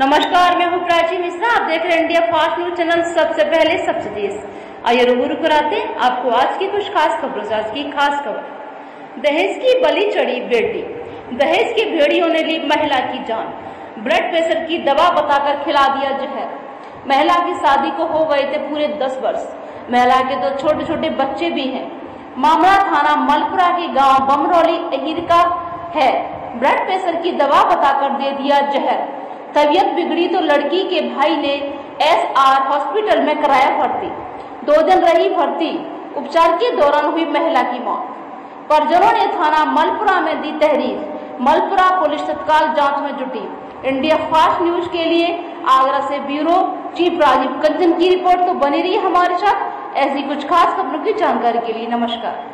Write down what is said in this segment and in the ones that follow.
नमस्कार, मैं हूँ प्राची मिश्रा। आप देख रहे हैं इंडिया फास्ट न्यूज चैनल। सबसे पहले सबसे तेज आइए रूबरू कराते हैं आपको आज की कुछ खास खबरों से। आज की खास खबर, दहेज की बलि चढ़ी बेटी, दहेज की भेड़ियों ने ली महिला की जान, ब्लड प्रेशर की दवा बताकर खिला दिया जहर। महिला की शादी को हो गए थे पूरे 10 वर्ष। महिला के 2 छोटे छोटे बच्चे भी हैं। मामला थाना मलपुरा के गांव बमरौली अहीर का है। ब्लड प्रेशर की दवा बताकर दे दिया जहर। तबीयत बिगड़ी तो लड़की के भाई ने SR हॉस्पिटल में कराया भर्ती। 2 दिन रही भर्ती। उपचार के दौरान हुई महिला की मौत। परिजनों ने थाना मलपुरा में दी तहरीर। मलपुरा पुलिस तत्काल जांच में जुटी। इंडिया फास्ट न्यूज के लिए आगरा से ब्यूरो चीफ राजीव कंचन की रिपोर्ट। तो बनी रही हमारे साथ ऐसी कुछ खास खबरों की जानकारी के लिए। नमस्कार।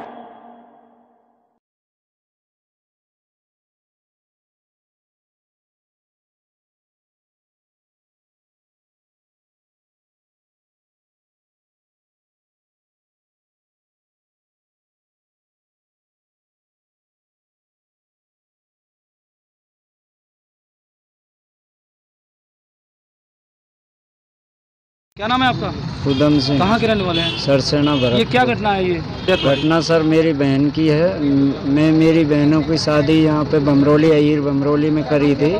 क्या नाम है आपका? उदम सिंह। कहाँ के रहने वाले हैं? सरसेना भरत। ये क्या घटना है? ये घटना सर मेरी बहन की है। मैं मेरी बहनों की शादी यहाँ पे बमरौली अहीर बमरौली में करी थी।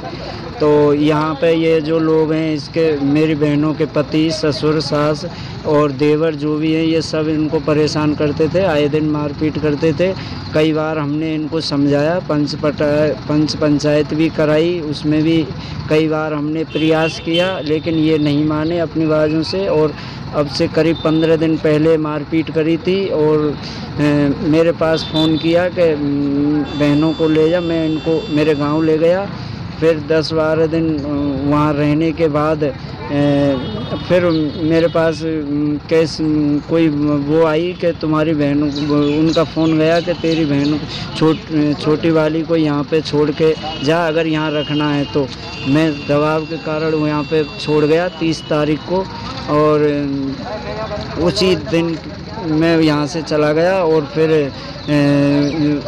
तो यहाँ पे ये जो लोग हैं, इसके मेरी बहनों के पति, ससुर, सास और देवर जो भी हैं, ये सब इनको परेशान करते थे। आए दिन मारपीट करते थे। कई बार हमने इनको समझाया, पंच पंचायत भी कराई, उसमें भी कई बार हमने प्रयास किया, लेकिन ये नहीं माने अपनी बाजों से। और अब से करीब 15 दिन पहले मारपीट करी थी और मेरे पास फ़ोन किया कि बहनों को ले जा। मैं इनको मेरे गांव ले गया। फिर 10-12 दिन वहाँ रहने के बाद फिर मेरे पास केस कोई वो आई कि तुम्हारी बहनों, उनका फ़ोन गया कि तेरी बहनों छोटी वाली को यहाँ पे छोड़ के जा, अगर यहाँ रखना है तो। मैं दबाव के कारण वो यहाँ पे छोड़ गया 30 तारीख को, और उसी दिन मैं यहाँ से चला गया। और फिर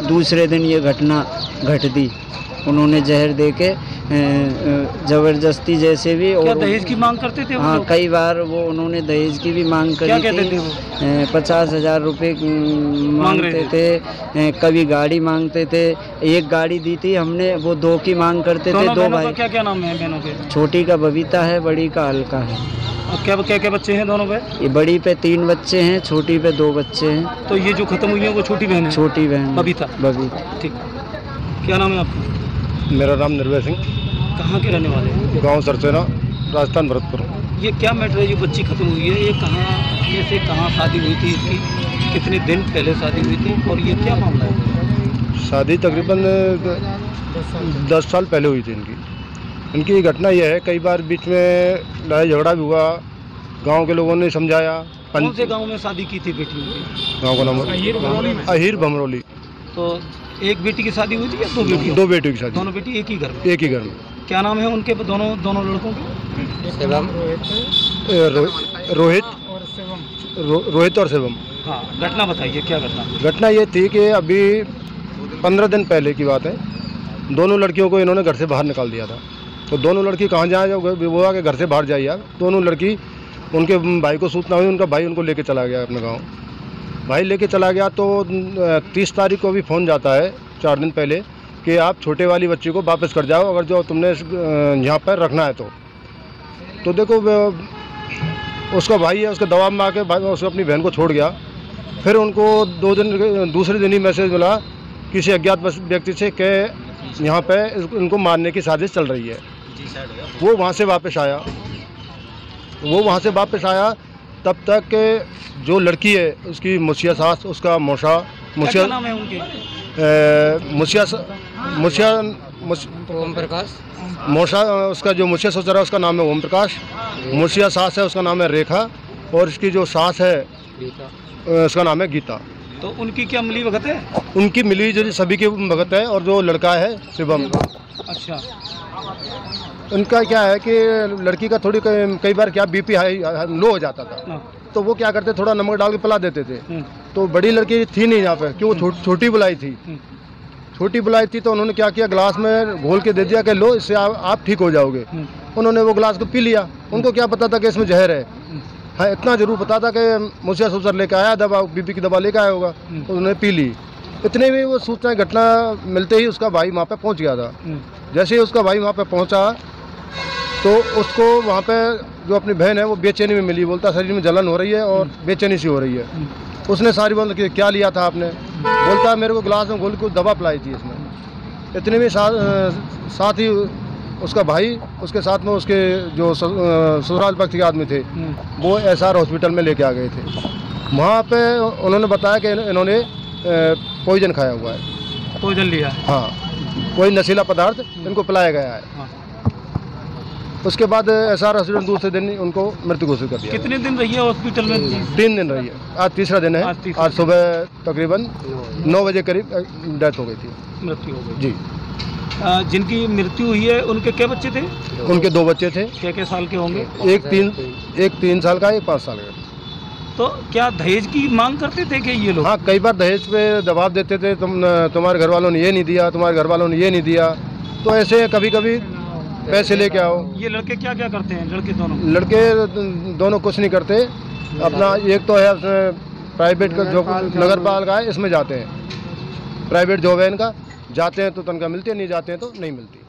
दूसरे दिन ये घटना घट दी। उन्होंने जहर देके ज़बरदस्ती जैसे भी। और क्या दहेज की मांग करते थे? हाँ, कई बार वो उन्होंने दहेज की भी मांग करी। क्या कहते थे वो? 50,000 रुपये मांगते थे। कभी गाड़ी मांगते थे। एक गाड़ी दी थी हमने, वो 2 की मांग करते थे। 2 भाई। क्या क्या नाम है बहनों के? छोटी का बबीता है, बड़ी का अलका है। और क्या क्या बच्चे हैं दोनों पे? ये बड़ी पे 3 बच्चे हैं, छोटी पे 2 बच्चे हैं। तो ये जो खत्म हुई है वो छोटी बहन है? छोटी बहन बबीता। ठीक। क्या नाम है आपका? मेरा नाम निर्भय सिंह। कहाँ के रहने वाले हैं? गांव सरसेना, राजस्थान भरतपुर। ये क्या मैटर है? जो बच्ची खत्म हुई है, ये कहाँ शादी हुई थी इसकी? कितने दिन पहले शादी हुई थी? और ये क्या मामला है? शादी तकरीबन 10 साल पहले हुई थी इनकी घटना यह है, कई बार बीच में लड़ाई झगड़ा भी हुआ। गांव के लोगों ने समझाया। कौन से गांव में शादी की थी बेटी की? गांव का नाम अहीर बमरौली। तो एक बेटी की शादी हुई थी या 2 बेटी? 2 बेटियों की शादी। दोनों बेटी एक ही घर में? एक ही घर में। क्या नाम है उनके दोनों लड़कों के? रोहित और शिवम। हाँ, घटना बताइए, क्या घटना ये थी कि अभी 15 दिन पहले की बात है। दोनों लड़कियों को इन्होंने घर से बाहर निकाल दिया था। तो दोनों लड़की कहाँ जाए, वो आके घर से बाहर जाइए आप। दोनों लड़की, उनके भाई को सूचना हुई, उनका भाई उनको लेके चला गया अपने गाँव। भाई लेके चला गया तो 30 तारीख को भी फ़ोन जाता है 4 दिन पहले कि आप छोटे वाली बच्ची को वापस कर जाओ, अगर जो तुमने यहाँ पर रखना है तो देखो, उसका भाई है, उसके दबाव में आके भाई उसको अपनी बहन को छोड़ गया। फिर उनको दूसरे दिन ही मैसेज मिला किसी अज्ञात व्यक्ति से कि यहाँ पे इनको मारने की साजिश चल रही है। वो वहाँ से वापस आया। तब तक जो लड़की है उसकी मुसिया सास, उसका मोशा नाम है उनके? ओम प्रकाश। मोशा, उसका जो मुसिया ससुर है उसका नाम है ओम प्रकाश। मुसिया सास है, उसका नाम है रेखा। और इसकी जो सास है उसका नाम है गीता। तो उनकी क्या मिली भगत है? उनकी मिली जो सभी की भगत है। और जो लड़का है शिवम। अच्छा। उनका क्या है कि लड़की का थोड़ी कई बार क्या BP हाई लो हो जाता था। तो वो क्या करते, थोड़ा नमक डाल के पिला देते थे। तो बड़ी लड़की थी नहीं यहाँ पे, क्यों छोटी बुलाई थी। छोटी बुलाई थी तो उन्होंने क्या किया, गिलास में घोल के दे दिया कि लो इससे आप ठीक हो जाओगे। उन्होंने वो गिलास को पी लिया। उनको क्या पता था कि इसमें जहर है। हाँ, इतना जरूर पता था कि मुझे ससुर लेकर आया दवा, बीपी की दवा लेकर आया होगा, तो उन्होंने पी ली। इतने में वो सूचना घटना मिलते ही उसका भाई वहाँ पे पहुँच गया था। जैसे ही उसका भाई वहाँ पे पहुँचा तो उसको वहाँ पे जो अपनी बहन है वो बेचैनी में मिली। बोलता शरीर में जलन हो रही है और बेचैनी सी हो रही है। उसने सारी बोल कि क्या लिया था आपने? बोलता मेरे को गिलास में घोल के दवा पिलाई थी इसमें। इतने में साथ ही उसका भाई, उसके साथ में उसके जो ससुराल पक्ष के आदमी थे वो SR हॉस्पिटल में लेके आ गए थे। वहाँ पे उन्होंने बताया कि इन्होंने पॉइजन खाया हुआ है। पॉइजन लिया? हाँ, कोई नशीला पदार्थ इनको पिलाया गया है। हाँ। उसके बाद SR हॉस्पिटल दूसरे दिन उनको मृत्यु घोषित कर दिया। कितने दिन रही है हॉस्पिटल में? 3 दिन रही है। आज तीसरा दिन है। आज सुबह तकरीबन 9 बजे करीब डेथ हो गई थी, मृत्यु हो गई जी। जिनकी मृत्यु हुई है उनके क्या बच्चे थे? उनके 2 बच्चे थे। क्या साल के होंगे? एक 3 साल का, एक 5 साल का। तो क्या दहेज की मांग करते थे कि ये लोग? हाँ, कई बार दहेज पे दबाव देते थे। तुम्हारे घर वालों ने ये नहीं दिया, तुम्हारे घर वालों ने ये नहीं दिया, तो ऐसे कभी कभी पैसे लेके आओ। ये लड़के क्या क्या करते हैं? लड़के दोनों कुछ नहीं करते। अपना एक तो है प्राइवेट का जो नगर पालिका है इसमें जाते हैं, प्राइवेट जॉब है इनका। जाते हैं तो तनख्वाह मिलती है, नहीं जाते हैं तो नहीं मिलती।